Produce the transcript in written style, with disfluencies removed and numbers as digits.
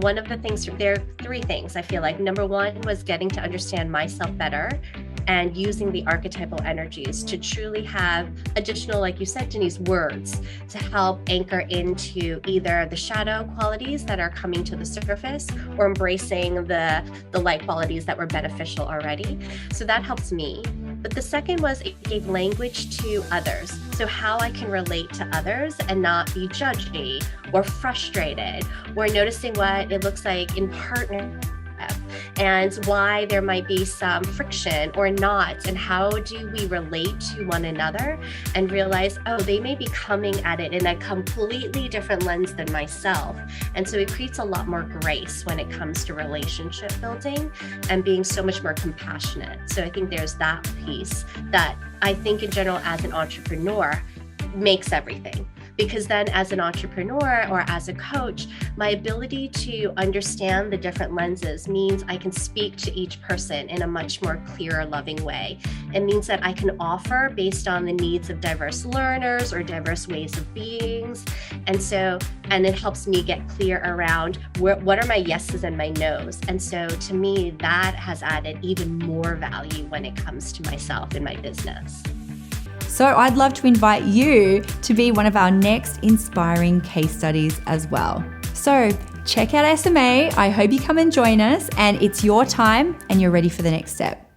one of the things, there are three things I feel like. Number one was getting to understand myself better and using the archetypal energies to truly have additional, like you said, Denise, words to help anchor into either the shadow qualities that are coming to the surface or embracing the light qualities that were beneficial already. So that helps me. But the second was it gave language to others. So how I can relate to others and not be judgy or frustrated or noticing what it looks like in partnership and why there might be some friction or not, and how do we relate to one another and realize, oh, they may be coming at it in a completely different lens than myself. And so it creates a lot more grace when it comes to relationship building and being so much more compassionate. So I think there's that piece that I think in general as an entrepreneur makes everything. Because then as an entrepreneur or as a coach, my ability to understand the different lenses means I can speak to each person in a much more clear, loving way. It means that I can offer based on the needs of diverse learners or diverse ways of beings. And it helps me get clear around what are my yeses and my nos. And so to me, that has added even more value when it comes to myself and my business. So I'd love to invite you to be one of our next inspiring case studies as well. So check out SMA. I hope you come and join us, and it's your time and you're ready for the next step.